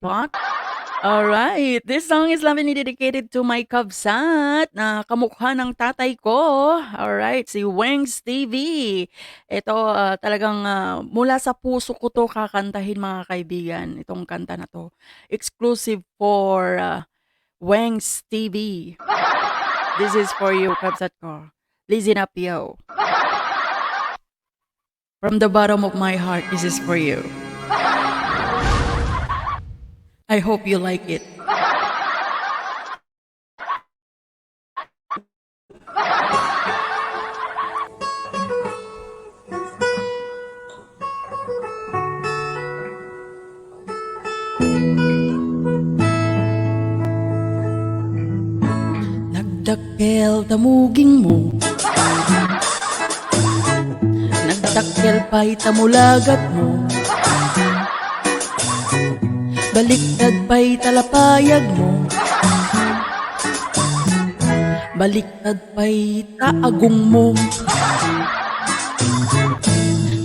What? Alright, this song is lovingly dedicated to my kabsat na kamukha ng tatay ko. Alright, si Wengs TV. Ito talagang mula sa puso ko to kakantahin mga kaibigan. Itong kanta na to. Exclusive for Wengs TV. This is for you, kabsat ko. Listen up, yo. From the bottom of my heart, this is for you. I hope you like it. Nagdakkel tamuging mo, nagdakkel pa'y tamulagat mo, baliktad pa'y talapayag mo, baliktad pa'y taagong mo,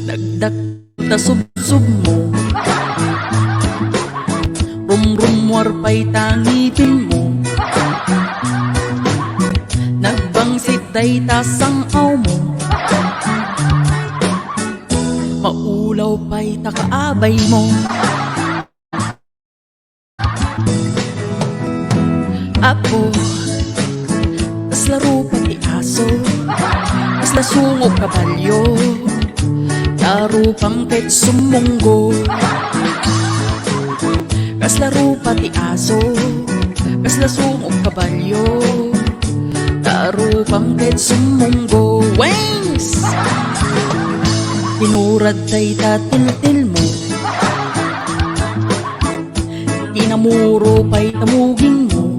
nagdak tasubsub mo, rumrumwar pa'y tangipin mo, nagbangsit day tasangaw mo, maulaw pa'y takaabay mo. Apo, tas laro pati aso, tas lasungog kabalyo, laro pang kahit sumunggo. Kas laro pati aso, kas lasungog kabalyo, laro pang kahit sumunggo. Wings! Tinurad tay tatil-til mo, tinamuro pa'y tamuging mo,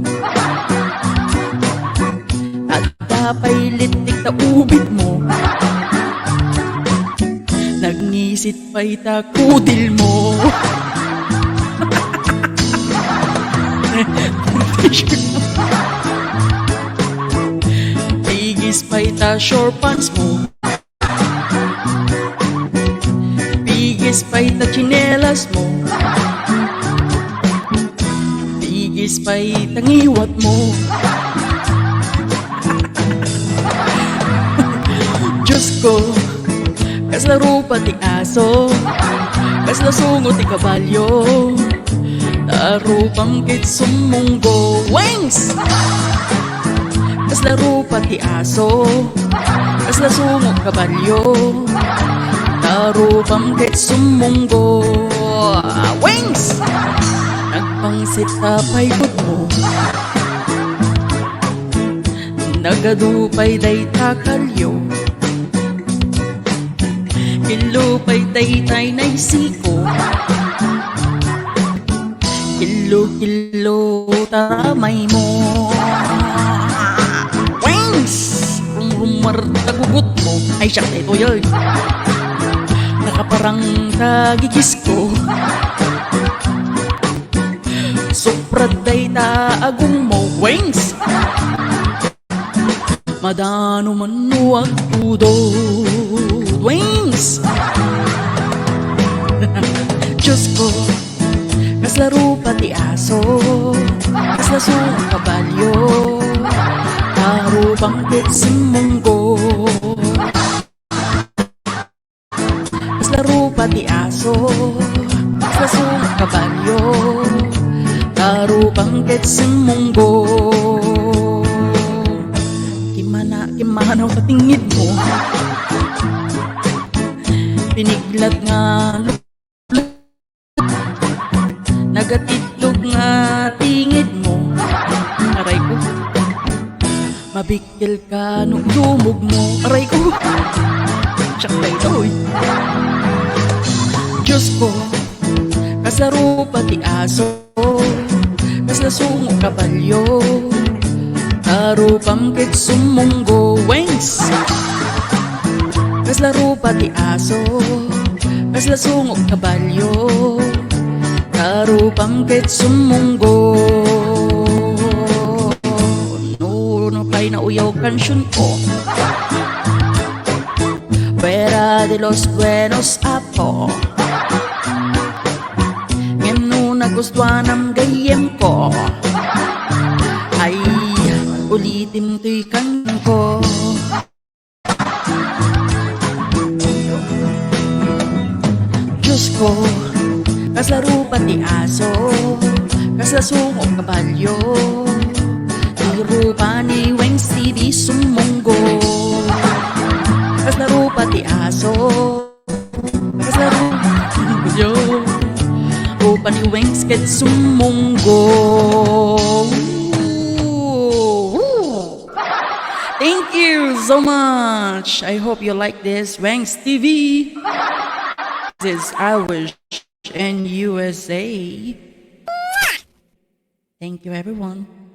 pa'y litik na ubit mo, nagnisit pa'y takudil mo. Pigis pa'y ta short pants mo, pigis pa'y ta chinelas mo, pigis pa'y tangiwat mo. Diyos ko, kas laro pati aso, kas lasungot ti kabalyo, laro pang kahit sumunggo. Wings! Kas laro pati aso, kas lasungot kabalyo, laro pang kahit sumunggo. Wings! Nagpangsit tapay kot mo, nagadupay day takalyo, kilupay taytay na isiko, kilo-kilo taramay mo. Wings! Rumrumar tagugot mo, ay siya ito yun, nakaparang tagigis ko, suprad day taagong mo. Wings! Madano manuag tudod. Wings! Diyos ko, kas laro pati aso, kas lasung kabalyo, laro pang kahit sumunggo. Kas laro pati aso, kas lasung kabalyo, laro pang kahit sumunggo. Kimanaw katingid mo, piniglat nga nagatitlog nga tingid mo. Aray ko, mabigil ka nung lumog mo. Aray ko, siyak na ito eh. Diyos ko, kas laro pati aso, kas lasungog kabalyo, laro pang kahit sumunggo. Wings! Kas laro pati aso, kas lasungog kabalyo, laro pang kahit sumunggo. No pa'y na uyaw kansyon ko, Fuera de los buenos apo, ngeno nagustuhan ng gayem ko ay ulitin to'y kanyang ko. Diyos ko, kaslaro pati aso, kaslasungok kabalyo, laro pa ni Wengs TV sumunggo. Kaslaro pati aso, kaslaro kabalyo, upa ni Wengs ket sumunggo. Thank you so much. I hope you like this Wengs TV. This is iwish in USA. Thank you, everyone.